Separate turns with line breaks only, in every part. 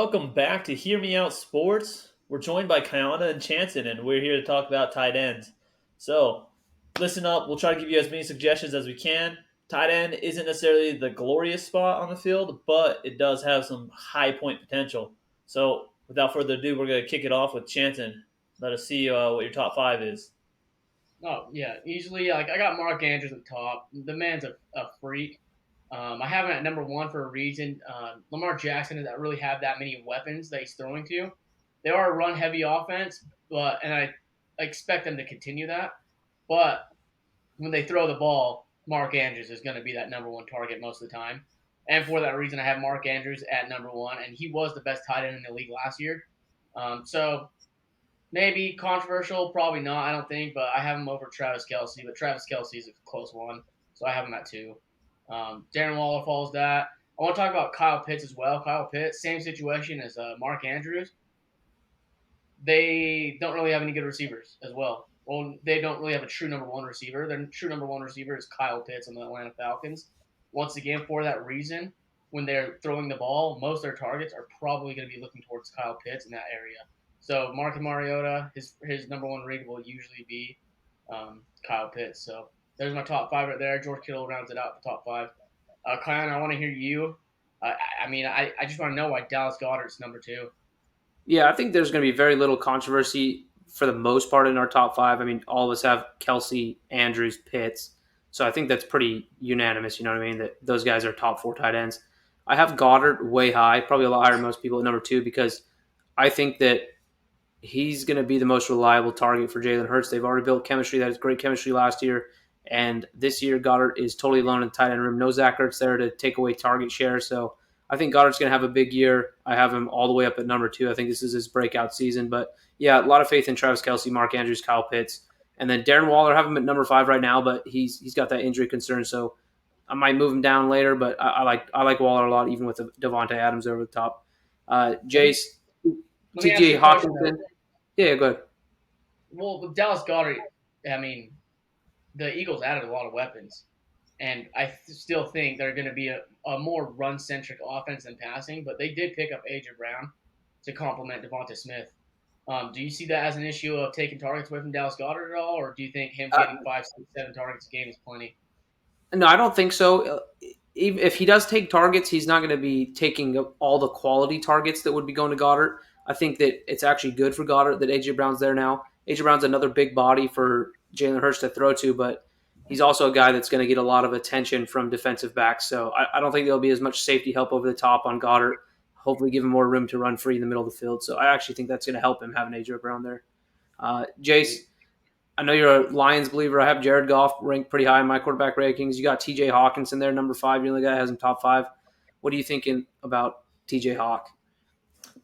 Welcome back to Hear Me Out Sports. We're joined by Kiana and Chanson, and we're here to talk about tight ends. So, listen up. We'll try to give you as many suggestions as we can. Tight end isn't necessarily the glorious spot on the field, but it does have some high point potential. So, without further ado, we're going to kick it off with Chanson. Let us see what your top five is.
Oh yeah, easily. Like I got Mark Andrews at the top. The man's a freak. I have him at number one for a reason. Lamar Jackson doesn't really have that many weapons that he's throwing to. They are a run heavy offense, and I expect them to continue that. But when they throw the ball, Mark Andrews is going to be that number one target most of the time. And for that reason, I have Mark Andrews at number one, and he was the best tight end in the league last year. So maybe controversial, probably not. I don't think, but I have him over Travis Kelsey. But Travis Kelsey is a close one, so I have him at two. Darren Waller follows that. I want to talk about Kyle Pitts as well. Kyle Pitts, same situation as Mark Andrews. They don't really have any good receivers as well. Well, they don't really have a true number one receiver. Their true number one receiver is Kyle Pitts on the Atlanta Falcons. Once again, for that reason, when they're throwing the ball, most of their targets are probably going to be looking towards Kyle Pitts in that area. So Marcus Mariota, his number one rig will usually be Kyle Pitts. So there's my top five right there. George Kittle rounds it out the top five. Kyan, I want to hear you. I just want to know why Dallas Goedert's number two.
Yeah, I think there's going to be very little controversy for the most part in our top five. I mean, all of us have Kelsey, Andrews, Pitts. So I think that's pretty unanimous, you know what I mean, that those guys are top four tight ends. I have Goddard way high, probably a lot higher than most people at number two, because I think that he's going to be the most reliable target for Jalen Hurts. They've already built chemistry. That is great chemistry last year. And this year, Goddard is totally alone in the tight end room. No Zach Ertz there to take away target share. So I think Goddard's going to have a big year. I have him all the way up at number two. I think this is his breakout season. But yeah, a lot of faith in Travis Kelsey, Mark Andrews, Kyle Pitts. And then Darren Waller, I have him at number five right now, but he's got that injury concern. So I might move him down later, but I like Waller a lot, even with Devontae Adams over the top. Jace,
Let me ask
TJ
you a question though.
Hawkinson. Yeah, go ahead.
Well, with Dallas Goddard, I mean, the Eagles added a lot of weapons, and I still think they're going to be a more run centric offense than passing. But they did pick up AJ Brown to complement Devonta Smith. Do you see that as an issue of taking targets away from Dallas Goddard at all, or do you think him
Uh,
getting 5, 6, 7 targets a game is plenty?
No, I don't think so. If he does take targets, he's not going to be taking all the quality targets that would be going to Goddard. I think that it's actually good for Goddard that AJ Brown's there now. AJ Brown's another big body for Jalen Hurts to throw to, but he's also a guy that's going to get a lot of attention from defensive backs. So I don't think there'll be as much safety help over the top on Goddard. Hopefully, give him more room to run free in the middle of the field. So I actually think that's going to help him having AJ Brown there. Jace, I know you're a Lions believer. I have Jared Goff ranked pretty high in my quarterback rankings. You got TJ Hawkinson there, number five. You're the guy that has him top five. What are you thinking about TJ Hawk?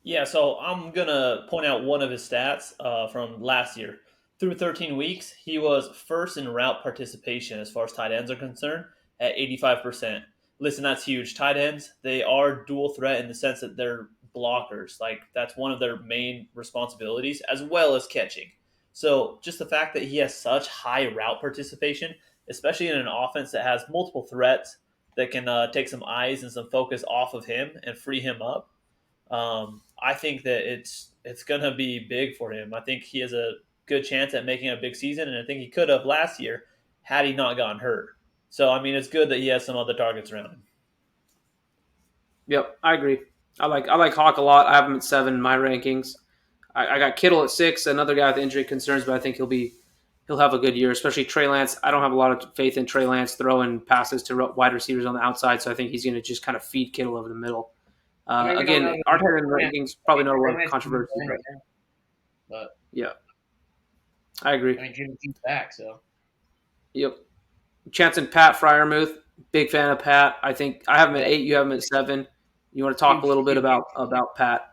Yeah, so I'm going to point out one of his stats from last year. Through 13 weeks, he was first in route participation as far as tight ends are concerned at 85%. Listen, that's huge. Tight ends, they are dual threat in the sense that they're blockers. Like, that's one of their main responsibilities, as well as catching. So, just the fact that he has such high route participation, especially in an offense that has multiple threats that can take some eyes and some focus off of him and free him up, I think that it's gonna be big for him. I think he has a good chance at making a big season, and I think he could have last year had he not gotten hurt. So I mean, it's good that he has some other targets around him.
Yep, I agree. I like Hawk a lot. I have him at seven in my rankings. I got Kittle at six, another guy with injury concerns, but I think he'll have a good year, especially Trey Lance. I don't have a lot of faith in Trey Lance throwing passes to wide receivers on the outside, so I think he's going to just kind of feed Kittle over the middle.
I mean, we don't
Again,
know.
our tight end rankings probably not a
Trey
lot of
Lance is
controversy,
playing
but
right now, but
yeah, I agree.
I mean, Jimmy G's back, so
Yep. Chance and Pat Fryermuth, big fan of Pat. I think I have him at eight. You have him at seven. You want to talk a
huge,
little bit
huge.
about Pat?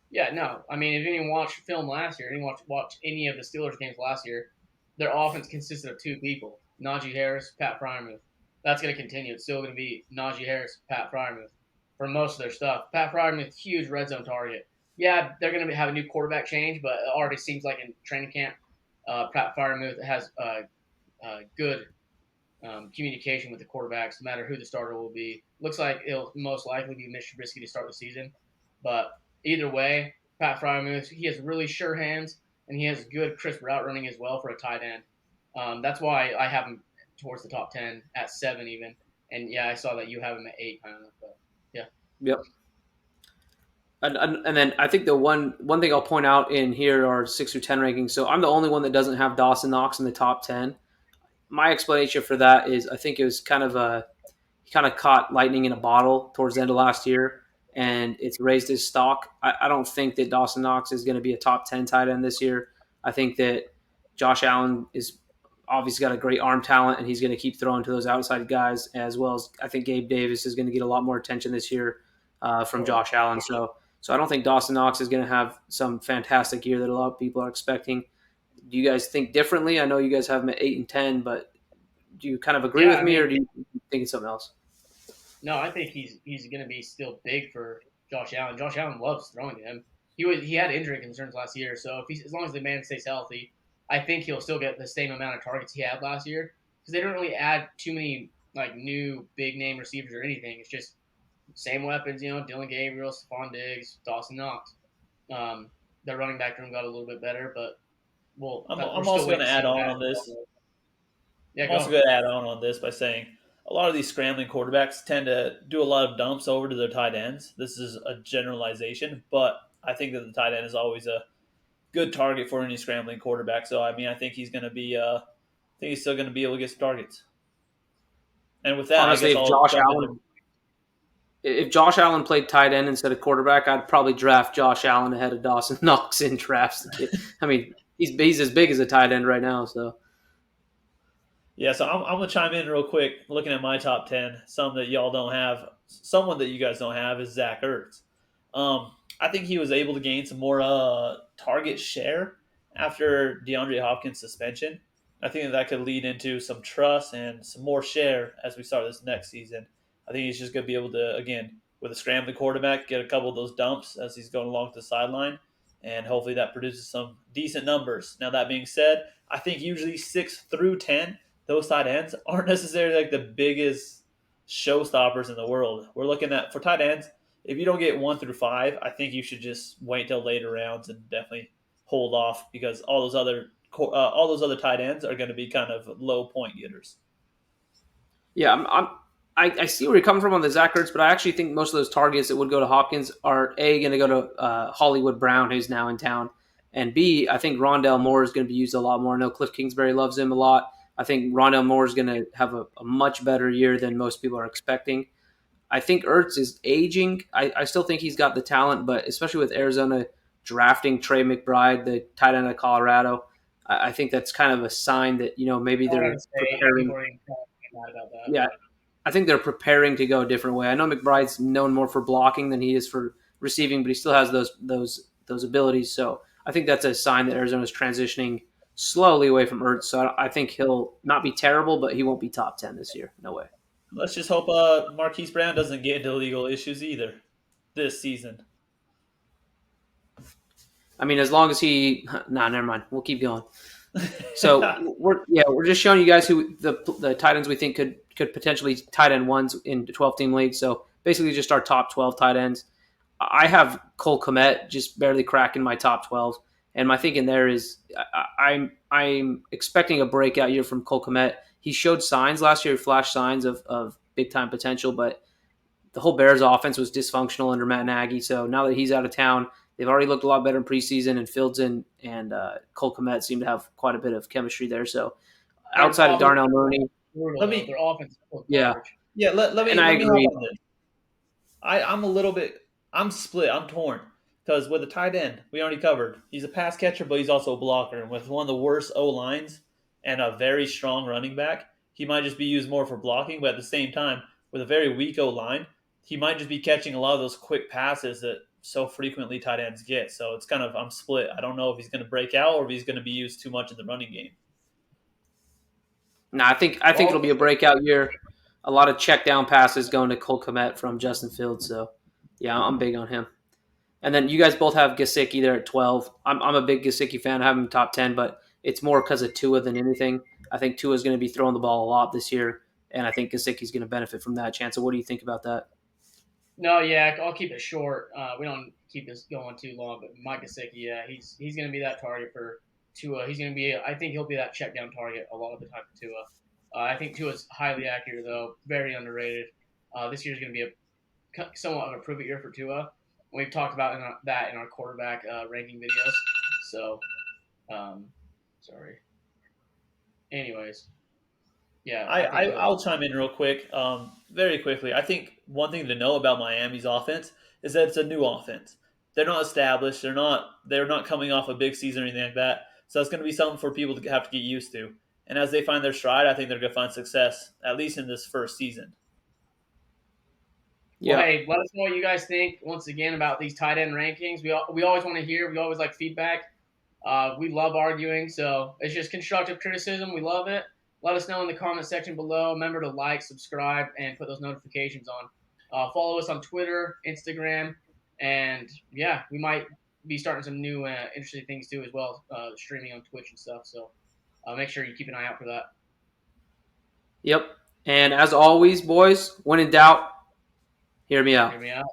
Yeah, no. I mean, if you didn't watch film last year, didn't watch any of the Steelers games last year, their offense consisted of two people: Najee Harris, Pat Fryermuth. That's going to continue. It's still going to be Najee Harris, Pat Fryermuth for most of their stuff. Pat Fryermuth, huge red zone target. Yeah, they're going to have a new quarterback change, but it already seems like in training camp, Pat Fryermuth has good communication with the quarterbacks, no matter who the starter will be. Looks like it'll most likely be Mitch Trubisky to start the season, but either way, Pat Fryermuth, he has really sure hands and he has good crisp route running as well for a tight end. That's why I have him towards the top 10 at 7 even. And yeah, I saw that you have him at 8 kind of, but yeah.
Yep. And then I think the one thing I'll point out in here are 6 through 10 rankings. So I'm the only one that doesn't have Dawson Knox in the top 10. My explanation for that is I think it was he kind of caught lightning in a bottle towards the end of last year, and it's raised his stock. I don't think that Dawson Knox is going to be a top 10 tight end this year. I think that Josh Allen is obviously got a great arm talent, and he's going to keep throwing to those outside guys, as well as I think Gabe Davis is going to get a lot more attention this year from
Oh,
Josh Allen. So I don't think Dawson Knox is going to have some fantastic year that a lot of people are expecting. Do you guys think differently? I know you guys have him at 8 and 10, but do you kind of agree
Yeah,
with
I
me,
mean,
or do you think it's something else?
no, I think he's going to be still big for Josh Allen. Josh Allen loves throwing to him. He had injury concerns last year, so if he's as long as the man stays healthy, I think he'll still get the same amount of targets he had last year because they don't really add too many like new big name receivers or anything. It's just same weapons, Dylan Gabriel, Stephon Diggs, Dawson Knox. Their running back room got a little bit better, but we're
I'm
still
also going
waiting
to
to see
add
what
on
happens.
this.
Yeah,
I'm also
go.
going to add on this by saying a lot of these scrambling quarterbacks tend to do a lot of dumps over to their tight ends. This is a generalization, but I think that the tight end is always a good target for any scrambling quarterback. So I mean, I think he's going to be, I think he's still going to be able to get some targets. And with that, I
Honestly,
guess I'll jump into.
If Josh Allen played tight end instead of quarterback, I'd probably draft Josh Allen ahead of Dawson Knox in drafts. I mean, he's as big as a tight end right now. So
Yeah, so I'm gonna chime in real quick. Looking at my top 10, some that y'all don't have, someone that you guys don't have is Zach Ertz. I think he was able to gain some more target share after DeAndre Hopkins' suspension. I think that could lead into some trust and some more share as we start this next season. I think he's just gonna be able to again with a scrambling quarterback get a couple of those dumps as he's going along the sideline, and hopefully that produces some decent numbers. Now that being said, I think usually 6 through 10 those tight ends aren't necessarily like the biggest showstoppers in the world. We're looking at for tight ends. If you don't get 1 through 5, I think you should just wait till later rounds and definitely hold off because all those other tight ends are going to be kind of low point getters.
yeah, I see where you're coming from on the Zach Ertz, but I actually think most of those targets that would go to Hopkins are going to go to Hollywood Brown, who's now in town, and B, I think Rondell Moore is going to be used a lot more. I know Cliff Kingsbury loves him a lot. I think Rondell Moore is going to have a much better year than most people are expecting. I think Ertz is aging. I still think he's got the talent, but especially with Arizona drafting Trey McBride, the tight end of Colorado, I think that's kind of a sign that maybe
Colorado
they're
State, people
preparing.
are even mad about that,
Yeah,
but
I think they're preparing to go a different way. I know McBride's known more for blocking than he is for receiving, but he still has those abilities. So I think that's a sign that Arizona's transitioning slowly away from Ertz. So I think he'll not be terrible, but he won't be top 10 this year. No way.
Let's just hope Marquise Brown doesn't get into legal issues either this season.
I mean, as long as he, nah, never mind. We'll keep going. So we're just showing you guys who the tight ends we think could potentially tight end ones in the 12 team league. So basically, just our top 12 tight ends. I have Cole Kmet just barely cracking my top 12, and my thinking there is I'm expecting a breakout year from Cole Kmet. He showed signs last year, flashed signs of big time potential, but the whole Bears offense was dysfunctional under Matt Nagy. So now that he's out of town, they've already looked a lot better in preseason, and Fields and Cole Kmet seem to have quite a bit of chemistry there. So
their
outside of
offense
Darnell
is
Mooney,
brutal
let
though.
me
Their offense is full of
yeah,
garbage.
yeah
and I
let me hop
agree.
on this. I'm a little bit. I'm split. I'm torn because with a tight end, we already covered. He's a pass catcher, but he's also a blocker. And with one of the worst O lines and a very strong running back, he might just be used more for blocking. But at the same time, with a very weak O line, he might just be catching a lot of those quick passes that so frequently tight ends get. So it's kind of I'm split. I don't know if he's going to break out or if he's going to be used too much in the running game.
No, I think it'll be a breakout year. A lot of check down passes going to Cole Kmet from Justin Fields. So yeah, I'm big on him. And then you guys both have Gasicki there at 12. I'm a big Gasicki fan. I have him top 10, but it's more because of Tua than anything. I think Tua is going to be throwing the ball a lot this year, and I think Gasicki's going to benefit from that chance. So what do you think about that?
No, yeah, I'll keep it short. We don't keep this going too long, but Mike Gesicki, yeah, he's going to be that target for Tua. He's going to be, I think he'll be that check down target a lot of the time for Tua. I think Tua's highly accurate though, very underrated. This year's going to be a somewhat of a prove it year for Tua. We've talked about that in our quarterback ranking videos. So, um, sorry. Anyways, yeah,
I,
I
I
think
I'll chime in real quick, very quickly. I think one thing to know about Miami's offense is that it's a new offense. They're not established. They're not coming off a big season or anything like that. So it's going to be something for people to have to get used to. And as they find their stride, I think they're going to find success at least in this first season.
Well,
Yeah.
hey, let us know what you guys think once again about these tight end rankings. We always want to hear. We always like feedback. We love arguing, so it's just constructive criticism. We love it. Let us know in the comment section below. Remember to like, subscribe, and put those notifications on. Follow us on Twitter, Instagram, and yeah, we might be starting some new interesting things too as well, streaming on Twitch and stuff. So make sure you keep an eye out for that.
Yep. And as always, boys, when in doubt, hear me out.
Hear me out.